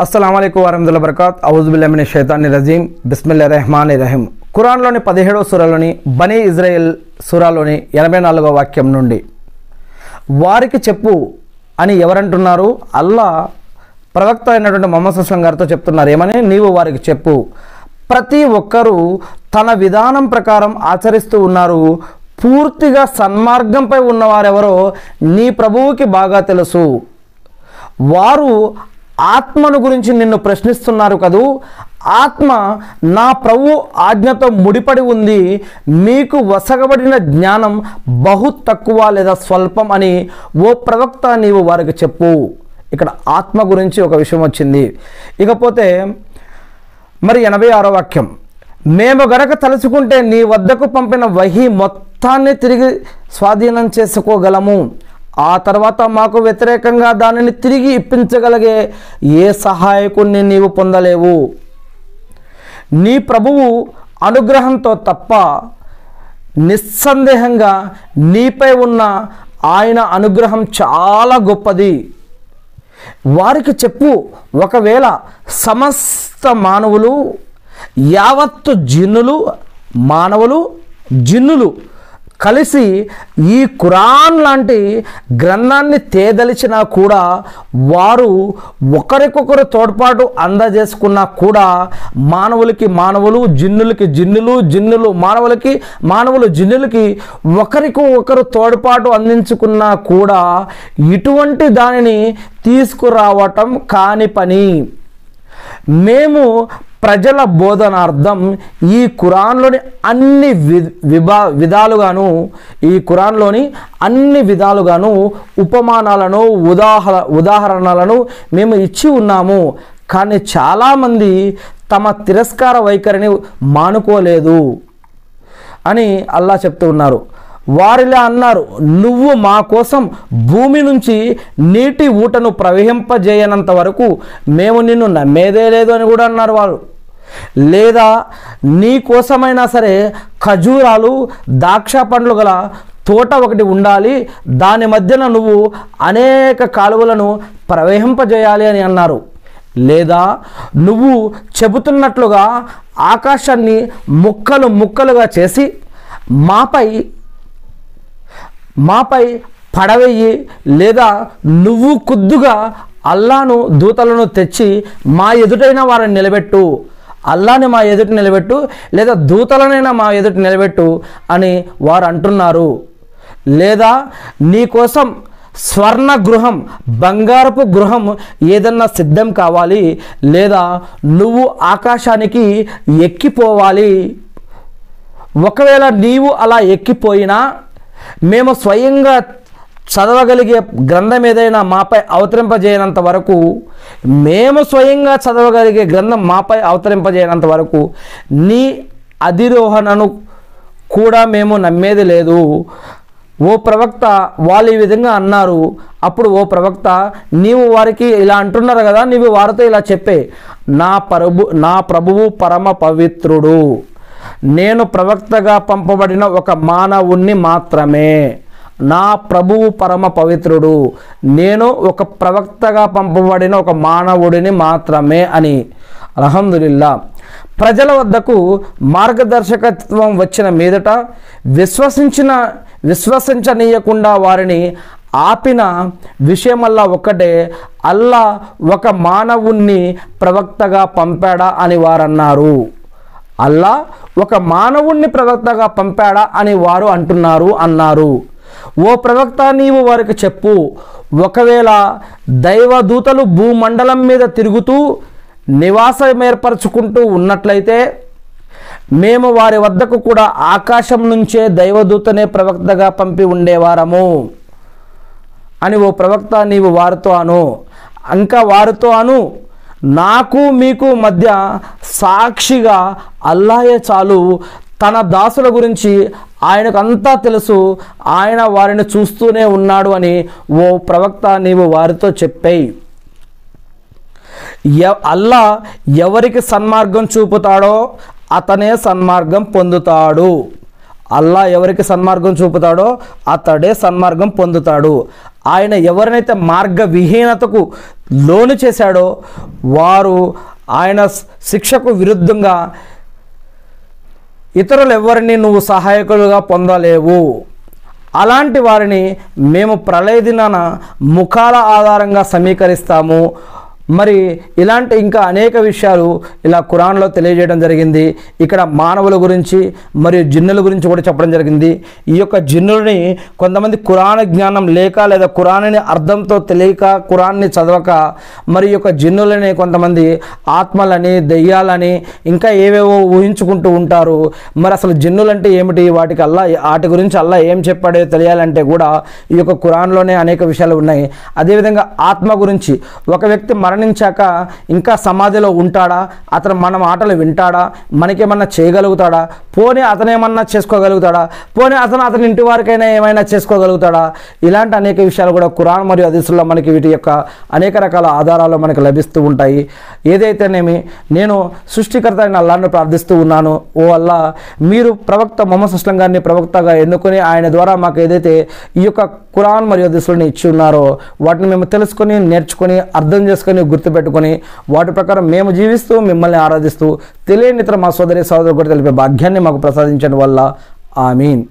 అస్సలాము అలైకుం వరహమతుల్లాహి వబరకాత్ ఔజుబిల్లాహి మినష్ షైతానిర్ రజీం బిస్మిల్లాహిర్ రహమానిర్ రహీం. ఖురాన్లోని 17వ సూరాలోని బనీ ఇజ్రాయెల్ సూరాలోని 84వ వాక్యం నుండి వారికి చెప్పు అని ఎవరంటున్నారు? అల్లా ప్రవక్త అయినటువంటి ముహమ్మద్ సల్లల్లాహు అలైహి వసల్లం గారితో చెప్తున్నారు. ఏమని? నీవు వారికి చెప్పు, ప్రతి ఒక్కరూ తన విధానం ప్రకారం ఆచరిస్తూ ఉన్నారు. పూర్తిగా సన్మార్గంపై ఉన్నవారెవరో నీ ప్రభువుకి బాగా తెలుసు. వారు ఆత్మను గురించి నిన్ను ప్రశ్నిస్తున్నారు కదూ. ఆత్మ నా ప్రభు ఆజ్ఞతో ముడిపడి ఉంది. మీకు వసగబడిన జ్ఞానం బహు తక్కువ లేదా స్వల్పం అని ఓ ప్రవక్త నీవు వారికి చెప్పు. ఇక్కడ ఆత్మ గురించి ఒక విషయం వచ్చింది. ఇకపోతే మరి 86వ వాక్యం, మేము గనక తలుచుకుంటే నీ వద్దకు పంపిన వహీ మొత్తాన్ని తిరిగి స్వాధీనం చేసుకోగలము. ఆ తర్వాత మాకు వ్యతిరేకంగా దానిని తిరిగి ఇప్పించగలిగే ఏ సహాయకుణ్ణి నీవు పొందలేవు. నీ ప్రభువు అనుగ్రహంతో తప్ప నిస్సందేహంగా నీపై ఉన్న ఆయన అనుగ్రహం చాలా గొప్పది. వారికి చెప్పు, ఒకవేళ సమస్త మానవులు, యావత్తు మానవులు జిన్నులు కలిసి ఈ ఖురాన్ లాంటి గ్రంథాన్ని తేదలిచినా కూడా, వారు ఒకరికొకరు తోడ్పాటు అందజేసుకున్నా కూడా, మానవులకి మానవులు, జిన్నులకి జిన్నులు మానవులు జిన్నులకి ఒకరికి ఒకరు తోడ్పాటు అందించుకున్నా కూడా ఇటువంటి దానిని తీసుకురావటం కాని పని. మేము ప్రజల బోధనార్థం ఈ ఖురాన్లోని అన్ని విధాలుగాను ఉపమానాలను ఉదాహరణలను మేము ఇచ్చి ఉన్నాము. కానీ చాలామంది తమ తిరస్కార వైఖరిని మానుకోలేదు అని అల్లా చెప్తూ ఉన్నారు. వారిలా అన్నారు, నువ్వు మా కోసం భూమి నుంచి నీటి ఊటను ప్రవహింపజేయనంత వరకు మేము నిన్ను నమ్మేదే లేదు అని కూడా అన్నారు వారు. లేదా నీ కోసమైనా సరే ఖజూరాలు, ద్రాక్ష పండ్లు గల తోట ఒకటి ఉండాలి, దాని మధ్యన నువ్వు అనేక కాలువలను ప్రవహింపజేయాలి అని అన్నారు. లేదా నువ్వు చెబుతున్నట్లుగా ఆకాశాన్ని ముక్కలుగా చేసి మాపై పడవేయి, లేదా నువ్వు ఖుద్దుగా అల్లాను దూతలను తెచ్చి మా ఎదుటైన వారిని నిలబెట్టు, అల్లాని మా ఎదుట నిలబెట్టు, లేదా దూతలనైనా మా ఎదుట నిలబెట్టు అని వారు అంటున్నారు. లేదా నీకోసం స్వర్ణ గృహం, బంగారపు గృహం ఏదన్నా సిద్ధం కావాలి, లేదా నువ్వు ఆకాశానికి ఎక్కిపోవాలి. ఒకవేళ నీవు అలా ఎక్కిపోయినా మేము స్వయంగా చదవగలిగే గ్రంథం ఏదైనా మాపై అవతరింపజేయనంత వరకు, నీ అధిరోహణను కూడా మేము నమ్మేది లేదు. ఓ ప్రవక్త, వాళ్ళు ఈ విధంగా అన్నారు. అప్పుడు ఓ ప్రవక్త, నీవు వారికి ఇలా అంటున్నారు కదా, నీవు వారితో ఇలా చెప్పే, నా ప్రభువు పరమ పవిత్రుడు, నేను ప్రవక్తగా పంపబడిన ఒక మానవుణ్ణి మాత్రమే. నా ప్రభువు పరమ పవిత్రుడు, నేను ఒక ప్రవక్తగా పంపబడిన ఒక మానవుడిని మాత్రమే అని. అల్హమ్దులిల్లా. ప్రజల వద్దకు మార్గదర్శకత్వం వచ్చిన మీదట విశ్వసించనీయకుండా వారిని ఆపిన విషయమల్లా ఒక్కటే, అల్లా ఒక మానవుణ్ణి ప్రవక్తగా పంపాడా అని వారన్నారు. అల్లా ఒక మానవుణ్ణి ప్రవక్తగా పంపాడా అని వారు అన్నారు. ఓ ప్రవక్త, నీవు వారికి చెప్పు, ఒకవేళ దైవదూతలు భూమండలం మీద తిరుగుతూ నివాసం ఏర్పరచుకుంటూ ఉన్నట్లయితే మేము వారి వద్దకు కూడా ఆకాశం నుంచే దైవదూతనే ప్రవక్తగా పంపి ఉండేవారము అని ఓ ప్రవక్త నీవు వారితో అను. ఇంకా వారితో అను, నాకు మీకు మధ్య సాక్షిగా అల్లాహే చాలు. తన దాసుల గురించి ఆయనకు అంతా తెలుసు, ఆయన వారిని చూస్తూనే ఉన్నాడు అని ఓ ప్రవక్త నీవు వారితో చెప్పేయి. అల్లా ఎవరికి సన్మార్గం చూపుతాడో అతనే సన్మార్గం పొందుతాడు. అల్లా ఎవరికి సన్మార్గం చూపుతాడో అతడే సన్మార్గం పొందుతాడు. ఆయన ఎవరినైతే మార్గ విహీనతకు లోను చేశాడో వారు ఆయన శిక్షకు విరుద్ధంగా ఇతరులు ఎవరిని నువ్వు సహాయకులుగా పొందలేవు. అలాంటి వారిని మేము ప్రళయ దినాన ముఖాల ఆధారంగా సమీకరిస్తాము. మరి ఇలాంటి ఇంకా అనేక విషయాలు ఇలా ఖురాన్లో తెలియజేయడం జరిగింది. ఇక్కడ మానవుల గురించి మరియు జిన్నుల గురించి కూడా చెప్పడం జరిగింది. ఈ యొక్క జిన్నులని కొంతమంది ఖురాన్ జ్ఞానం లేక లేదా ఖురాన్ని అర్థంతో తెలియక ఖురాన్ని చదవక మరి యొక్క జిన్నులని కొంతమంది ఆత్మలని దెయ్యాలని ఇంకా ఏవేవో ఊహించుకుంటూ ఉంటారు. మరి అసలు జిన్నులంటే ఏమిటి, వాటి గురించి అల్లా ఏం చెప్పాడో తెలియాలంటే కూడా ఈ యొక్క ఖురాన్లోనే అనేక విషయాలు ఉన్నాయి. అదేవిధంగా ఆత్మ గురించి, ఒక వ్యక్తి మరణించాక ఇంకా సమాధిలో ఉంటాడా, అతను మన మాటలు వింటాడా, మనకేమన్నా చేయగలుగుతాడా, పోనీ అతనేమన్నా చేసుకోగలుగుతాడా, పోనీ అతని ఇంటి వారికైనా ఏమైనా చేసుకోగలుగుతాడా, ఇలాంటి అనేక విషయాలు కూడా ఖురాన్ మరియు హదీసుల్లో మనకి వీటి యొక్క అనేక రకాల ఆధారాలు మనకు లభిస్తూ ఉంటాయి. ఏదైతేనేమి నేను సృష్టికర్త అయిన అల్లాహ్ను ప్రార్థిస్తూ ఉన్నాను. ఓ అల్లా, మీరు ప్రవక్త మొహమ్మద్ అస్లం గారిని ప్రవక్తగా ఎన్నుకొని ఆయన ద్వారా మాకు ఏదైతే ఈ యొక్క ఖురాన్ మరియు హదీసులను ఇచ్చి ఉన్నారో వాటిని మేము తెలుసుకొని నేర్చుకొని అర్థం చేసుకొని గుర్తుపెట్టుకొని వాటి ప్రకారం మేము జీవిస్తూ మిమ్మల్ని ఆరాధిస్తూ తెలియని ఇతర మా సోదరుడు కూడా తెలిపే భాగ్యాన్ని మాకు ప్రసాదించడం వల్ల ఆమీన్.